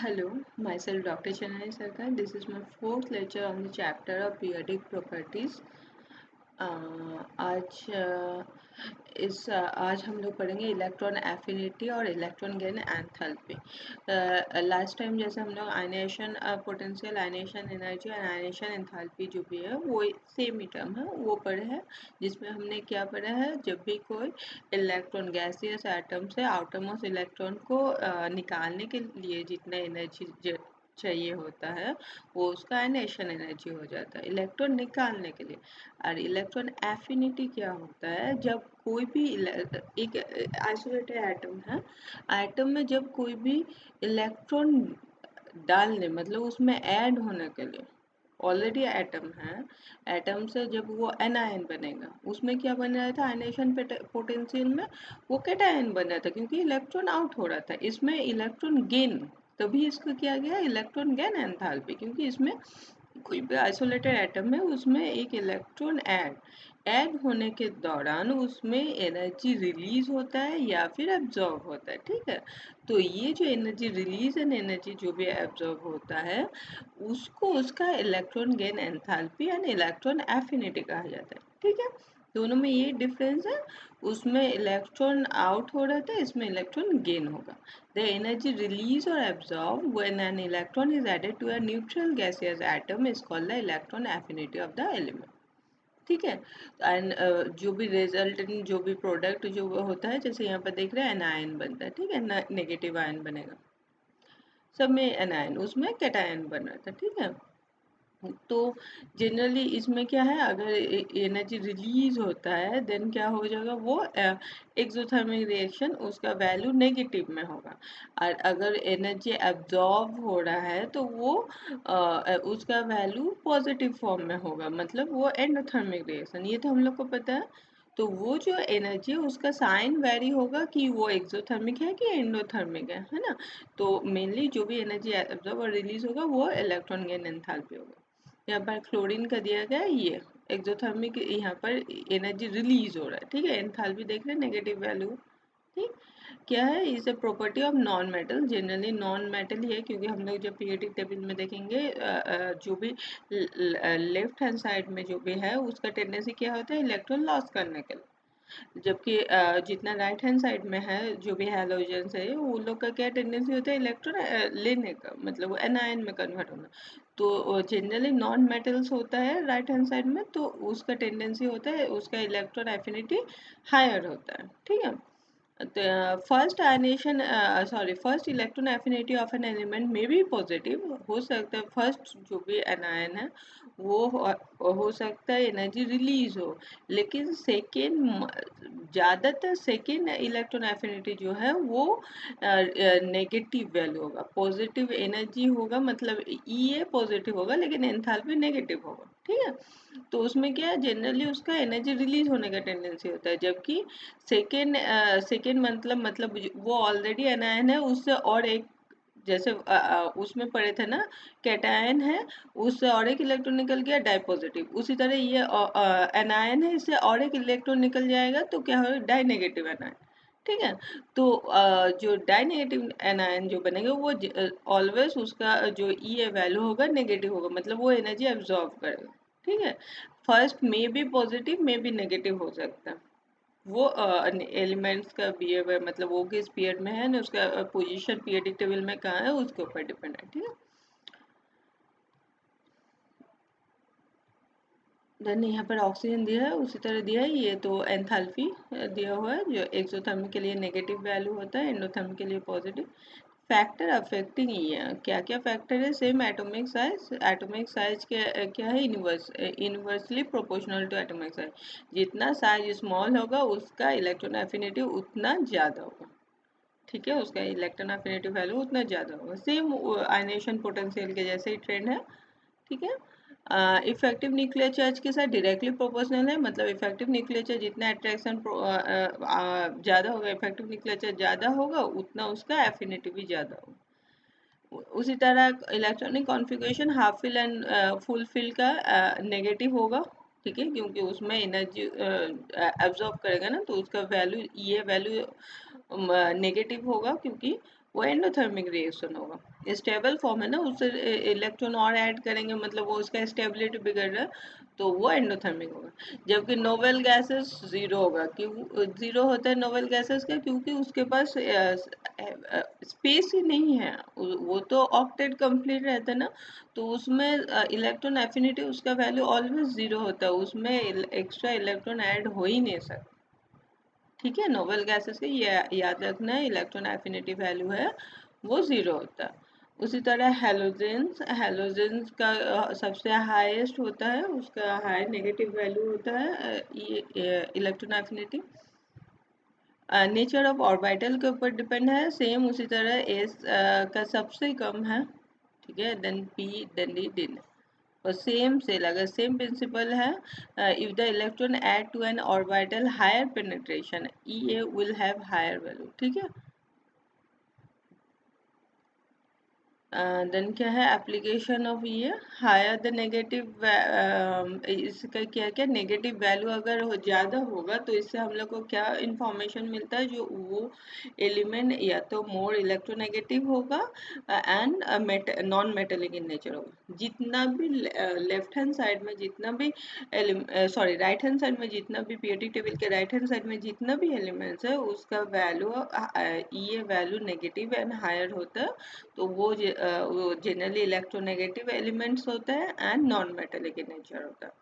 Hello, myself Dr. Chennai Sarkar. This is my fourth lecture on the chapter of periodic properties. आज आज हम लोग पढ़ेंगे electron affinity और electron gain enthalpy. Last time जैसे हम लोग आयनेशन पोटेंशियल, आयनेशन एनर्जी और आयनेशन एंथैल्पी जो भी है वो सेम ही टर्म है, वो पढ़े हैं। जिसमें हमने क्या पढ़ा है, जब भी कोई इलेक्ट्रॉन गैसियस एटम से आउटरमोस्ट इलेक्ट्रॉन को निकालने के लिए जितना एनर्जी चाहिए होता है वो उसका आयनेशन एनर्जी हो जाता है इलेक्ट्रॉन निकालने के लिए। और इलेक्ट्रॉन एफिनिटी क्या होता है, जब कोई भी एक आइसोलेटेड एटम है, एटम में जब कोई भी इलेक्ट्रॉन डालने मतलब उसमें ऐड होने के लिए ऑलरेडी एटम है, एटम से जब वो एनायन बनेगा उसमें क्या बन रहा था, आयनेशन पोटेंशियल में वो कैटायन बन रहा था क्योंकि इलेक्ट्रॉन आउट हो रहा था। इसमें इलेक्ट्रॉन गेन, तभी इसको किया गया इलेक्ट्रॉन गेन एंथैल्पी, क्योंकि इसमें कोई भी आइसोलेटेड एटम है उसमें एक इलेक्ट्रॉन ऐड होने के दौरान उसमें एनर्जी रिलीज होता है या फिर एब्जॉर्ब होता है। ठीक है, तो ये जो एनर्जी रिलीज एंड एनर्जी जो भी एब्जॉर्ब होता है उसको उसका electron gain enthalpy and electron affinity कहा जाता है। ठीक है, दोनों में ये डिफरेंस है, उसमें इलेक्ट्रॉन आउट हो रहा था, इसमें इलेक्ट्रॉन गेन होगा। The energy released or absorbed when an electron is added to a neutral gaseous atom is called the electron affinity of the element. ठीक है, एंड जो भी रिजल्टेंट जो भी प्रोडक्ट जो होता है, जैसे यहाँ पर देख रहे हैं एनायन बनता है। ठीक है, नेगेटिव आयन बनेगा, सब में एनायन, उसमें कैटायन बन रहा था। ठीक है, तो जनरली इसमें क्या है, अगर एनर्जी रिलीज होता है देन क्या हो जाएगा, वो एक्सोथर्मिक रिएक्शन उसका वैल्यू नेगेटिव में होगा। और अगर एनर्जी एब्जॉर्ब हो रहा है तो वो उसका वैल्यू पॉजिटिव फॉर्म में होगा, मतलब वो एंडोथर्मिक रिएक्शन, ये तो हम लोग को पता है। तो वो जो एनर्जी है उसका साइन वेरी होगा कि वो एक्सोथर्मिक है कि एंडोथर्मिक है ना। तो मेनली जो भी एनर्जी एब्जॉर्ब और रिलीज होगा वो इलेक्ट्रॉन गेन एंथैल्पी होगा। यहाँ पर क्लोरीन का दिया गया है, ये एक्सोथर्मिक, यहाँ पर एनर्जी रिलीज हो रहा है। ठीक है, एंथैल्पी देख रहे हैं नेगेटिव वैल्यू। ठीक, क्या है, is a property of non metal, generally non metal ही है, क्योंकि हम लोग जब पीरियोडिक टेबल में देखेंगे जो भी लेफ्ट हैंड साइड में जो भी है उसका टेंडेंसी क्या होता है, इलेक्ट्रॉन लॉस करने के लिए, जबकि जितना राइट हैंड साइड में है जो भी हैलोजेंस है वो लोग का क्या टेंडेंसी होता है, इलेक्ट्रॉन लेने का, मतलब वो एनायन में कन्वर्ट होना। तो जनरली नॉन मेटल्स होता है राइट हैंड साइड में, तो उसका टेंडेंसी होता है, उसका इलेक्ट्रॉन एफिनिटी हायर होता है। ठीक है, first electron affinity of an element में भी पॉजिटिव हो सकता है, फर्स्ट जो भी एनायन है वो हो सकता है एनर्जी रिलीज हो, लेकिन सेकेंड, ज़्यादातर सेकेंड इलेक्ट्रॉन एफिनिटी जो है वो नेगेटिव वैल्यू होगा, पॉजिटिव एनर्जी होगा, मतलब ई ए पॉजिटिव होगा लेकिन एंथैल्पी नेगेटिव होगा। ठीक है, तो उसमें क्या है, जनरली उसका एनर्जी रिलीज होने का टेंडेंसी होता है, जबकि सेकेंड मतलब वो ऑलरेडी एनायन है, उससे और एक, जैसे उसमें पढ़े थे ना, कैटायन है, उससे और एक इलेक्ट्रॉन निकल गया डाई पॉजिटिव, उसी तरह ये एनायन है, इससे और एक इलेक्ट्रॉन निकल जाएगा तो क्या होगा, डाई नेगेटिव एनायन। ठीक है, तो जो डाई नेगेटिव एनायन जो बनेगा वो ऑलवेज उसका जो ई ए वैल्यू होगा नेगेटिव होगा, मतलब वो एनर्जी एब्जॉर्ब करेगा। ठीक है, फर्स्ट में भी पॉजिटिव में भी नेगेटिव हो सकता है, वो एलिमेंट्स का बिहेवियर, मतलब वो किस पीरियड में है ना, उसका पोजीशन पीरियडिक टेबल में कहाँ है उसके ऊपर डिपेंड है। ठीक है, देन यहाँ पर ऑक्सीजन दिया है, उसी तरह दिया है, ये तो एंथैल्पी दिया हुआ है, जो एक्सोथर्मिक के लिए नेगेटिव वैल्यू होता है, एंडोथर्मिक के लिए पॉजिटिव। फैक्टर अफेक्टिंग ये क्या क्या फैक्टर है, सेम एटॉमिक साइज के क्या है, inversely proportional to atomic size, जितना साइज स्मॉल होगा उसका इलेक्ट्रॉन एफिनिटी उतना ज़्यादा होगा। ठीक है, उसका इलेक्ट्रॉन एफिनिटी वैल्यू उतना ज़्यादा होगा, सेम आयनेशन पोटेंशियल के जैसे ही ट्रेंड है। ठीक है, इफेक्टिव न्यूक्लियर चार्ज के साथ डायरेक्टली प्रोपोर्शनल है, मतलब इफेक्टिव न्यूक्लियर चार्ज जितना अट्रैक्शन ज़्यादा होगा, इफेक्टिव न्यूक्लियर चार्ज ज़्यादा होगा उतना उसका एफिनिटी भी ज़्यादा होगा। उसी तरह electronic configuration half fill and full fill का नेगेटिव होगा। ठीक है, क्योंकि उसमें एनर्जी एब्जॉर्ब करेगा ना, तो उसका वैल्यू ये वैल्यू नेगेटिव होगा, क्योंकि वो एंडोथर्मिक रिएक्शन होगा। स्टेबल फॉर्म है ना, उससे इलेक्ट्रॉन और ऐड करेंगे, मतलब वो उसका स्टेबिलिटी बिगड़ रहा है, तो वो एंडोथर्मिक होगा। जबकि नोवेल गैसेस जीरो होगा। क्यों जीरो होता है नोवेल गैसेस का? क्योंकि उसके पास स्पेस ही नहीं है, वो तो ऑक्टेट कंप्लीट रहता है ना, तो उसमें इलेक्ट्रॉन एफिनिटी उसका वैल्यू ऑलवेज जीरो होता है, उसमें एक्स्ट्रा इलेक्ट्रॉन ऐड हो ही नहीं सकता। ठीक है, नोबेल गैसेस के ये याद रखना है, इलेक्ट्रॉन एफिनिटी वैल्यू है वो जीरो होता है। उसी तरह हेलोजेंस, हेलोजेंस का सबसे हाईएस्ट होता है, उसका हाई नेगेटिव वैल्यू होता है ये electron affinity. Nature of orbital के ऊपर डिपेंड है, सेम उसी तरह एस का सबसे कम है, ठीक है, then p then d then, और सेम सेल अगर सेम प्रिंसिपल है, if the electron add to an orbital higher penetration E A will have higher value, ठीक है। देन क्या है एप्लीकेशन ऑफ ये, हायर द नेगेटिव, इसका क्या क्या नेगेटिव वैल्यू अगर ज़्यादा होगा तो इससे हम लोग को क्या इंफॉर्मेशन मिलता है, जो वो एलिमेंट या तो मोर इलेक्ट्रोनेगेटिव होगा and non metallic in nature होगा। जितना भी लेफ्ट हैंड साइड में जितना भी सॉरी राइट हैंड साइड में जितना भी पीरियोडिक टेबल के राइट हैंड साइड में जितना भी एलिमेंट्स है उसका वैल्यू ये वैल्यू नेगेटिव एंड हायर होता है, तो वो जनरली इलेक्ट्रोनेगेटिव एलिमेंट्स होते हैं and non metallic in nature होता है।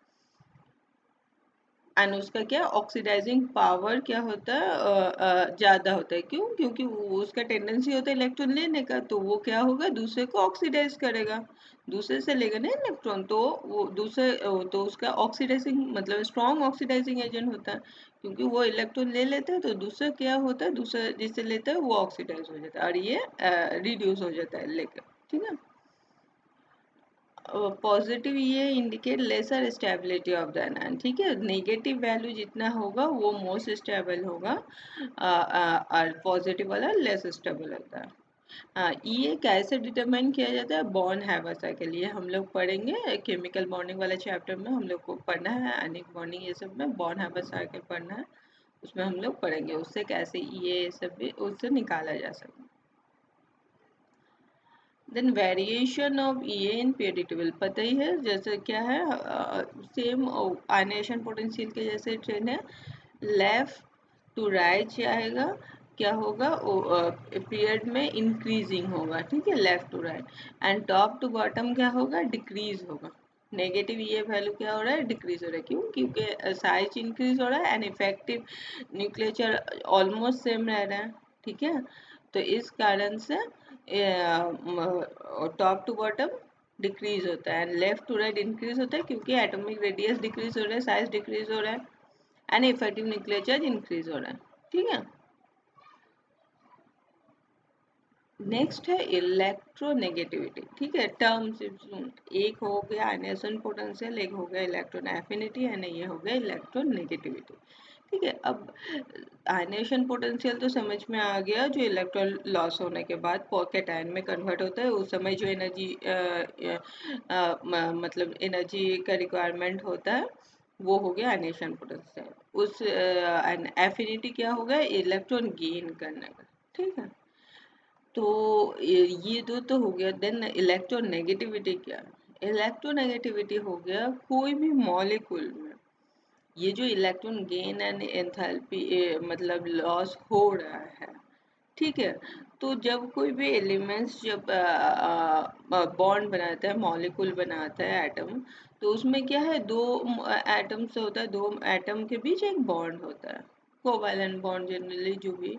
एंड उसका क्या ऑक्सीडाइजिंग पावर क्या होता है, ज़्यादा होता है। क्यों? क्योंकि उसका टेंडेंसी होता है इलेक्ट्रॉन लेने का, तो वो क्या होगा दूसरे को ऑक्सीडाइज करेगा, दूसरे से लेगा ना इलेक्ट्रॉन, तो वो दूसरे तो उसका ऑक्सीडाइजिंग मतलब स्ट्रॉन्ग ऑक्सीडाइजिंग एजेंट होता है, क्योंकि वो इलेक्ट्रॉन ले लेता है तो दूसरा क्या होता है, दूसरा जिससे लेता है वो ऑक्सीडाइज हो जाता है और ये रिड्यूस हो जाता है लेकर, ठीक है। पॉजिटिव ये indicate lesser stability of the anion, ठीक है, नेगेटिव वैल्यू जितना होगा वो मोस्ट स्टेबल होगा, और पॉजिटिव वाला लेस स्टेबल होता है। हाँ, ये कैसे डिटरमाइन किया जाता है, बॉन्ड हैवर साइकिल, ये हम लोग पढ़ेंगे केमिकल बॉन्डिंग वाले चैप्टर में, हम लोग को पढ़ना है आयनिक बॉन्डिंग, ये सब में बॉन्ड हैवर साइकिल पढ़ना है, उसमें हम लोग पढ़ेंगे उससे कैसे ये सब भी उससे निकाला जा सकता है। Then variation of E in periodic table पता ही है, जैसे क्या है सेम आयनेशन पोटेंशियल के जैसे ट्रेंड है, लेफ्ट टू राइट जाएगा, क्या होगा पीरियड में इंक्रीजिंग होगा, ठीक है, left to right, and top to bottom क्या होगा डिक्रीज होगा। नेगेटिव ये वैल्यू क्या हो रहा है डिक्रीज हो रहा है, क्यों? क्योंकि साइज इंक्रीज हो रहा है and effective nuclear almost same रह रहा है, ठीक है, तो इस कारण से टॉप टू बॉटम डिक्रीज होता है and left to right increase होता है, क्योंकि एटॉमिक रेडियस डिक्रीज हो रहा है, साइज डिक्रीज हो रहा है and effective nuclear charge increase हो रहा है, ठीक है। नेक्स्ट है इलेक्ट्रोनेगेटिविटी, ठीक है, टर्म्स एक हो गया आयनेशन पोटेंशियल, एक हो गया इलेक्ट्रॉन एफिनिटी एंड ये हो गया इलेक्ट्रोनेगेटिविटी, ठीक है। अब आयनेशन पोटेंशियल तो समझ में आ गया, जो इलेक्ट्रॉन लॉस होने के बाद पॉकेट आयन में कन्वर्ट होता है, उस समय जो एनर्जी मतलब एनर्जी का रिक्वायरमेंट होता है वो हो गया आयनेशन पोटेंशियल। उस एफिनिटी क्या होगा इलेक्ट्रॉन गेन करने का, ठीक है। तो ये दो तो हो गया। देन इलेक्ट्रोनेगेटिविटी क्या है, इलेक्ट्रोनेगेटिविटी हो गया कोई भी मॉलिक्यूल में ये जो इलेक्ट्रॉन गेन एंड एंथैल्पी मतलब लॉस हो रहा है, ठीक है, तो जब कोई भी एलिमेंट्स जब बॉन्ड बनाता है मॉलिक्यूल बनाता है एटम, तो उसमें क्या है दो एटम से होता है, दो एटम के बीच एक बॉन्ड होता है, कोवैलेंट बॉन्ड जनरली, जो भी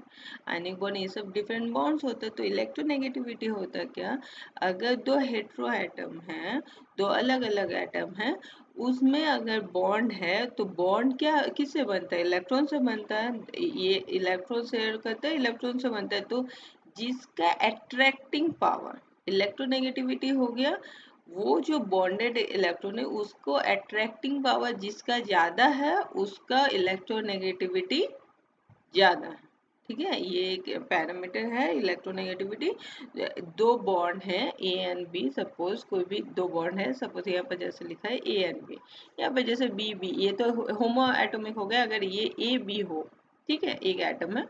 आयनिक बॉन्ड ये सब डिफरेंट बॉन्ड्स होते हैं। तो इलेक्ट्रोनेगेटिविटी होता है क्या, अगर दो हेट्रो एटम हैं, दो अलग अलग एटम हैं, उसमें अगर बॉन्ड है तो बॉन्ड क्या किससे बनता है, इलेक्ट्रॉन से बनता है, ये इलेक्ट्रॉन शेयर करता है इलेक्ट्रॉन से बनता है, तो जिसका अट्रैक्टिंग पावर इलेक्ट्रोनेगेटिविटी हो गया, वो जो बॉन्डेड इलेक्ट्रॉन है उसको अट्रैक्टिंग पावर जिसका ज़्यादा है उसका इलेक्ट्रोनेगेटिविटी ज़्यादा है, ठीक है, ये एक पैरामीटर है इलेक्ट्रोनेगेटिविटी। दो बॉन्ड है ए एंड बी, सपोज कोई भी दो बॉन्ड है, सपोज यहाँ पर जैसे लिखा है ए एंड बी, यहाँ पर जैसे बी बी, ये तो होमो एटॉमिक हो गया, अगर ये ए बी हो, ठीक है, एक एटम है,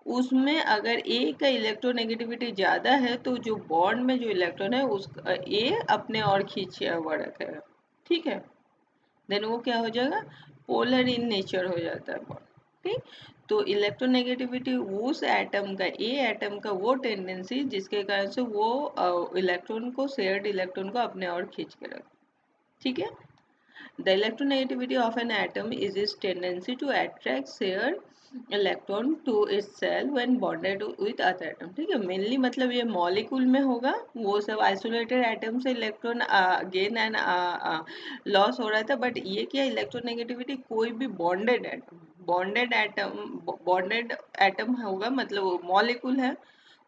उसमें अगर ए का इलेक्ट्रोनेगेटिविटी ज़्यादा है तो जो बॉन्ड में जो इलेक्ट्रॉन है उस ए अपने और खींचा हुआ रखेगा, ठीक है। देन वो क्या हो जाएगा, पोलर इन नेचर हो जाता है बॉन्ड, ठीक। तो इलेक्ट्रोनेगेटिविटी उस एटम का, ए एटम का वो टेंडेंसी जिसके कारण से वो इलेक्ट्रॉन को, शेयर्ड इलेक्ट्रॉन को अपने और खींच के रखे, ठीक है। The electronegativity of an atom is its tendency to attract shared electron to itself when bonded with other atom, ठीक है। मेनली मतलब ये मॉलिक्यूल में होगा, वो सब आइसोलेटेड एटम से इलेक्ट्रॉन गेन एंड लॉस हो रहा था, बट ये क्या, इलेक्ट्रोनेगेटिविटी कोई भी बॉन्डेड एटम होगा, मतलब मॉलिक्यूल है,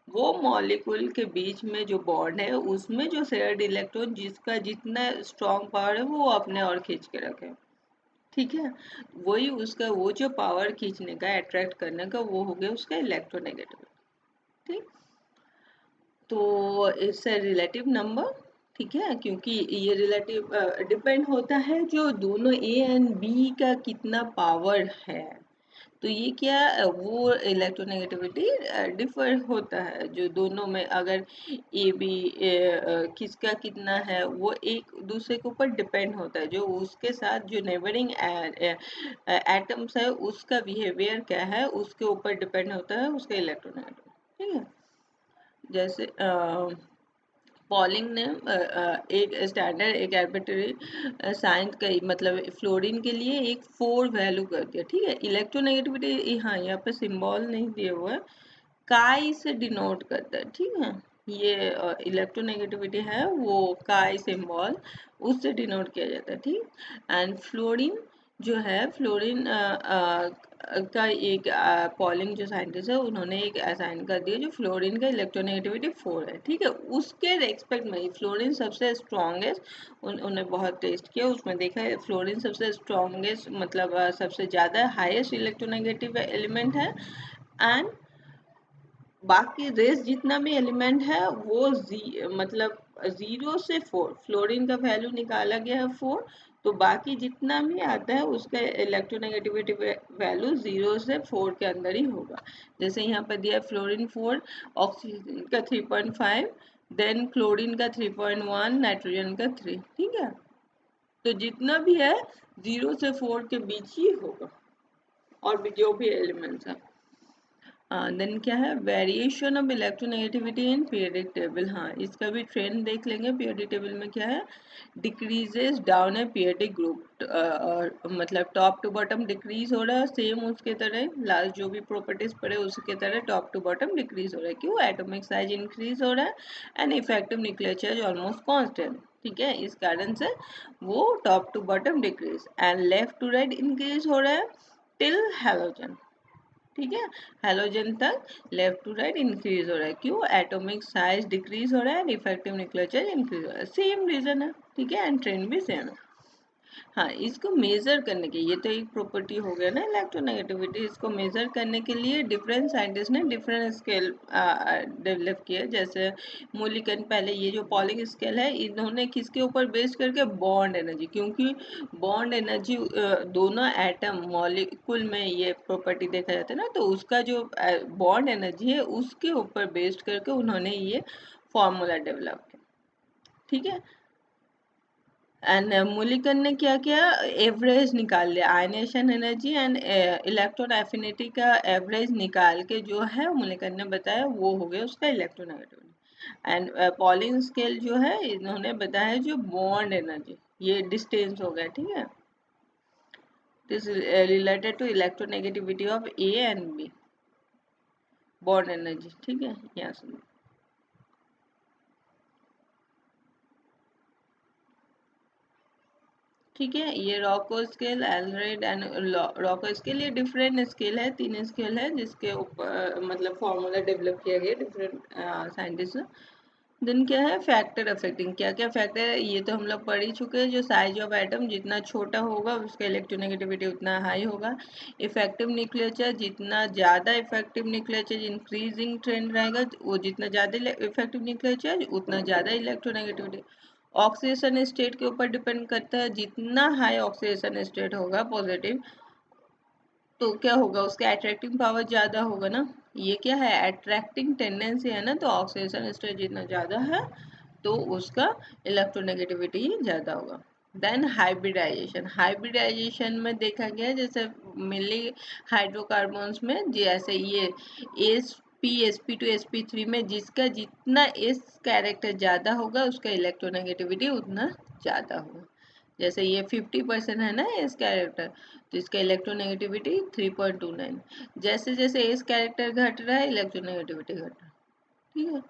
वो मॉलिक्यूल के बीच में जो बॉन्ड है उसमें जो शेयर्ड इलेक्ट्रॉन जिसका जितना स्ट्रॉन्ग पावर है वो अपने और खींच के रखे, ठीक है। वही उसका वो जो पावर खींचने का, अट्रैक्ट करने का, वो हो गया उसका इलेक्ट्रोनेगेटिविटी, ठीक। तो इट्स ए रिलेटिव नंबर, ठीक है, क्योंकि ये रिलेटिव डिपेंड होता है जो दोनों ए एंड बी का कितना पावर है। तो ये क्या, वो इलेक्ट्रोनेगेटिविटी डिफर होता है जो दोनों में, अगर ए बी किसका कितना है वो एक दूसरे के ऊपर डिपेंड होता है, जो उसके साथ जो नेबरिंग एटम्स है उसका बिहेवियर क्या है उसके ऊपर डिपेंड होता है उसका इलेक्ट्रोनेगेटिविटी, ठीक है। जैसे पॉलिंग ने एक स्टैंडर्ड, एक आर्बिट्रेरी साइंस का मतलब फ्लोरीन के लिए एक 4 वैल्यू कर दिया, ठीक है। इलेक्ट्रोनेगेटिविटी हाँ यहाँ पे सिंबल नहीं दिया हुआ है, काई से डिनोट करता है, ठीक है। ये इलेक्ट्रोनेगेटिविटी है वो काई सिंबल, उससे डिनोट किया जाता है, ठीक। एंड फ्लोरीन जो है, फ्लोरीन का एक पॉलिंग जो साइंटिस्ट है उन्होंने एक असाइन कर दिया जो फ्लोरीन का इलेक्ट्रोनेगेटिविटी 4 है, ठीक है। उसके रेस्पेक्ट में फ्लोरीन सबसे स्ट्रॉन्गेस्ट, उन्होंने बहुत टेस्ट किया, उसमें देखा है फ्लोरीन सबसे स्ट्रॉन्गेस्ट, मतलब सबसे ज़्यादा हाईएस्ट इलेक्ट्रोनेगेटिव एलिमेंट है। एंड बाकी रेस जितना भी एलिमेंट है वो मतलब 0 से 4, फ्लोरीन का वैल्यू निकाला गया है 4, तो बाकी जितना भी आता है उसका इलेक्ट्रोनेगेटिविटी वैल्यू 0 से 4 के अंदर ही होगा। जैसे यहाँ पर दिया फ्लोरीन 4, ऑक्सीजन का 3.5, देन क्लोरीन का 3.1, नाइट्रोजन का 3, ठीक है। तो जितना भी है 0 से 4 के बीच ही होगा, और भी जो भी एलिमेंट्स है। देन क्या है, variation of electronegativity in periodic table, हाँ इसका भी ट्रेंड देख लेंगे। पीरियडिक टेबल में क्या है, डिक्रीजेस डाउन है पीरियडिक ग्रुप, और मतलब टॉप टू बॉटम डिक्रीज हो रहा है, सेम उसके तरह लास्ट जो भी प्रॉपर्टीज पड़े उसके तरह टॉप टू बॉटम डिक्रीज हो रहा है। क्यों, एटॉमिक साइज इंक्रीज हो रहा है and effective nuclear charge almost constant, ठीक है। इस कारण से वो top to bottom decrease and left to right increase हो रहा है टिल हैलोजन, ठीक है। हैलोजन तक लेफ्ट टू राइट इंक्रीज हो रहा है, क्यों, एटॉमिक साइज डिक्रीज हो रहा है, इफेक्टिव न्यूक्लियर चार्ज इंक्रीज हो रहा है, सेम रीजन है, ठीक है, एंड ट्रेंड भी सेम है। हाँ, इसको मेजर करने के, ये तो एक प्रॉपर्टी हो गया ना इलेक्ट्रोनेगेटिविटी, इसको मेजर करने के लिए डिफरेंट साइंटिस्ट ने डिफरेंट स्केल डेवलप किया। जैसे मूलिकन, पहले ये जो पॉलिंग स्केल है इन्होंने किसके ऊपर बेस करके, बॉन्ड एनर्जी, क्योंकि बॉन्ड एनर्जी दोनों एटम मॉलिक्यूल में ये प्रॉपर्टी देखा जाता है ना, तो उसका जो बॉन्ड एनर्जी है उसके ऊपर बेस्ड करके उन्होंने ये फॉर्मूला डेवलप किया, ठीक है। एंड मुलिकन ने क्या किया, एवरेज निकाल लिया, ionisation energy and electron affinity का एवरेज निकाल के जो है मुलिकन ने बताया वो हो गया उसका इलेक्ट्रोनेगेटिविटी। एंड पॉलिंग स्केल जो है इन्होंने बताया जो बॉन्ड एनर्जी, ये डिस्टेंस हो गया, ठीक है। This related to electronegativity of A and B, bond energy, ठीक है। यहाँ से ठीक है, ये Rochow scale, Allred and Rochow scale, ये डिफरेंट स्केल है, 3 स्केल है जिसके ऊपर मतलब फॉर्मूला डेवलप किया गया डिफरेंट साइंटिस्ट। देन क्या है, फैक्टर अफेक्टिंग, क्या क्या फैक्टर है ये तो हम लोग पढ़ ही चुके हैं। जो साइज ऑफ एटम जितना छोटा होगा उसका इलेक्ट्रोनेगेटिविटी उतना हाई होगा। इफेक्टिव न्यूक्लियर चार्ज, जितना ज़्यादा effective nuclear charge increasing trend रहेगा, वो जितना ज़्यादा इफेक्टिव न्यूक्लियर चार्ज उतना ज़्यादा इलेक्ट्रोनेगेटिविटी। ऑक्सीडेशन स्टेट के ऊपर डिपेंड करता है, जितना हाई ऑक्सीडेशन स्टेट होगा पॉजिटिव तो क्या होगा, उसका अट्रैक्टिंग पावर ज़्यादा होगा ना। ये क्या है, अट्रैक्टिंग टेंडेंसी है ना, तो ऑक्सीडेशन स्टेट जितना ज़्यादा है तो उसका इलेक्ट्रोनेगेटिविटी ज़्यादा होगा। देन हाइब्रिडाइजेशन, हाइब्रिडाइजेशन में देखा गया जैसे मेनली हाइड्रोकार्बन्स में, जैसे ये sp2 में जिसका जितना s कैरेक्टर ज़्यादा होगा उसका इलेक्ट्रोनेगेटिविटी उतना ज़्यादा होगा। जैसे ये 50% है ना एस कैरेक्टर, तो इसका इलेक्ट्रोनेगेटिविटी 3.29। जैसे जैसे एस कैरेक्टर घट रहा है इलेक्ट्रोनेगेटिविटी घट रहा है, ठीक है।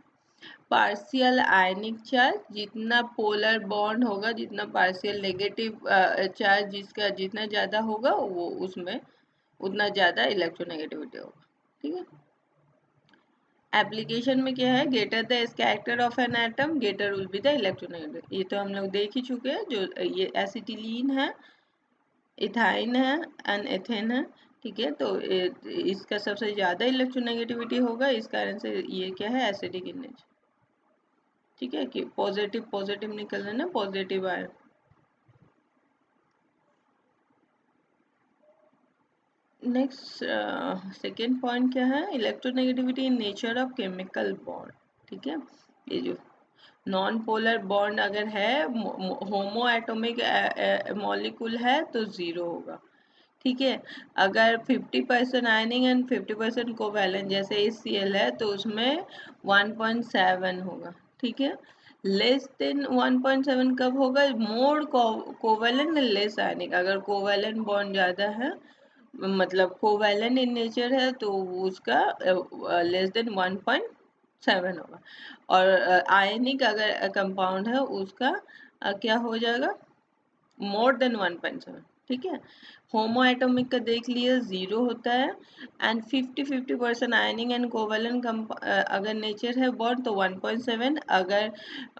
पार्शियल आयनिक चार्ज, जितना पोलर बॉन्ड होगा, जितना पार्शियल नेगेटिव चार्ज जिसका जितना ज़्यादा होगा वो उसमें उतना ज़्यादा इलेक्ट्रोनेगेटिविटी होगा, ठीक है। एप्लीकेशन में क्या है, greater the character of an atom greater will be the electronegative, ये तो हम लोग देख ही चुके हैं। जो ये एसिटिलीन है, इथाइन है एंड एथेन है, ठीक है। तो इसका सबसे ज़्यादा इलेक्ट्रोनेगेटिविटी होगा, इस कारण से ये क्या है, एसिडिक इन नेचर, ठीक है। कि पॉजिटिव पॉजिटिव निकल रहा है ना, positive ion. Next second point क्या है, electronegativity in nature of chemical bond, ठीक है। ये जो नॉन पोलर बॉन्ड अगर है, होमो एटॉमिक मॉलिक्यूल है तो ज़ीरो होगा, ठीक है। अगर 50% आयनिंग एंड 50% कोवैलेंट जैसे HCl है तो उसमें 1.7 होगा, ठीक है। लेस देन 1.7 कब होगा, मोर कोवैलेंट लेस आयनिक, अगर कोवैलेंट बॉन्ड ज़्यादा है, मतलब कोवैलेंट इन नेचर है, तो उसका लेस देन 1.7 होगा। और आयनिक अगर कंपाउंड है उसका क्या हो जाएगा, मोर देन 1.7, ठीक है। होमो एटॉमिक का देख लिया, ज़ीरो होता है। एंड 50-50% आयनिंग एंड कोवैलेंट अगर नेचर है बॉन्ड तो 1.7, अगर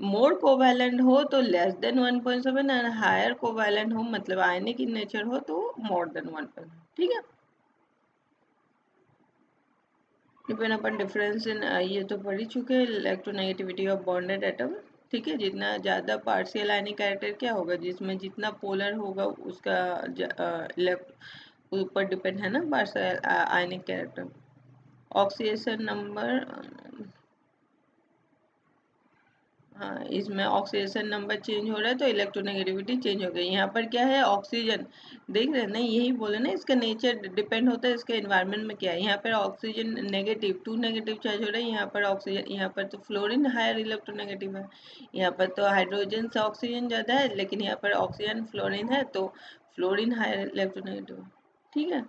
मोर कोवैलेंट हो तो less than 1.7, and higher covalent हो मतलब आयनिक इन नेचर हो तो मोर देन 1.7, ठीक है। डिपेंड अपन डिफरेंस इन, ये तो पढ़ ही चुके हैं, इलेक्ट्रोनेगेटिविटी ऑफ बॉन्डेड एटम, ठीक है। जितना ज़्यादा पार्शियल आयनिक कैरेक्टर क्या होगा, जिसमें जितना पोलर होगा उसका ऊपर डिपेंड है ना पार्शियल आयनिक कैरेक्टर। ऑक्सीडेशन नंबर, हाँ, इसमें ऑक्सीडेशन नंबर चेंज हो रहा है तो इलेक्ट्रोनेगेटिविटी चेंज हो गई। यहाँ पर क्या है, ऑक्सीजन देख रहे हैं ना, यही बोले ना, इसका नेचर डिपेंड होता है इसके एनवायरनमेंट में क्या है। यहाँ पर ऑक्सीजन नेगेटिव 2 नेगेटिव चार्ज हो रहा है, यहाँ पर ऑक्सीजन, यहाँ पर तो फ्लोरीन हायर इलेक्ट्रोनेगेटिव है, यहाँ पर तो हाइड्रोजन से ऑक्सीजन ज़्यादा है, लेकिन यहाँ पर ऑक्सीजन फ्लोरीन है तो फ्लोरीन हायर इलेक्ट्रोनेगेटिव है, ठीक है।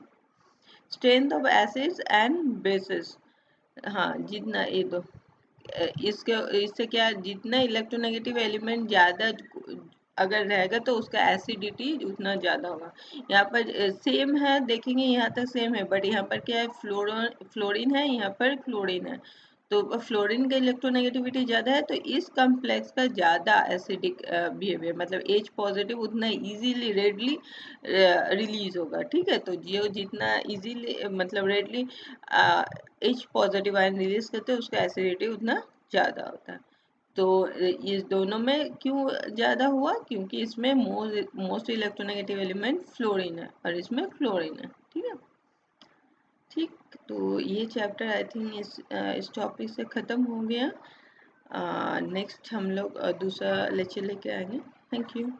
Strength of acids and bases, हाँ जितना ये दो इसके इससे क्या, जितना इलेक्ट्रोनेगेटिव एलिमेंट ज़्यादा अगर रहेगा तो उसका एसिडिटी उतना ज़्यादा होगा। यहाँ पर सेम है, देखेंगे यहाँ तक सेम है, बट यहाँ पर क्या है, फ्लोरीन है, यहाँ पर क्लोरीन है, तो फ्लोरीन का इलेक्ट्रोनेगेटिविटी ज़्यादा है तो इस कम्प्लेक्स का ज़्यादा एसिडिक बिहेवियर, मतलब H पॉजिटिव उतना इजीली रेडली रिलीज होगा, ठीक है। तो जो जितना इजीली मतलब readily H positive ion release करते हैं उसका एसिडिटी उतना ज़्यादा होता है। तो इस दोनों में क्यों ज़्यादा हुआ, क्योंकि इसमें मोस्ट इलेक्ट्रोनेगेटिव एलिमेंट फ्लोरीन है और इसमें क्लोरीन है, ठीक है। ठीक, तो ये चैप्टर आई थिंक इस टॉपिक से ख़त्म हो गया। नेक्स्ट हम लोग दूसरा लेक्चर लेके आएंगे। Thank you.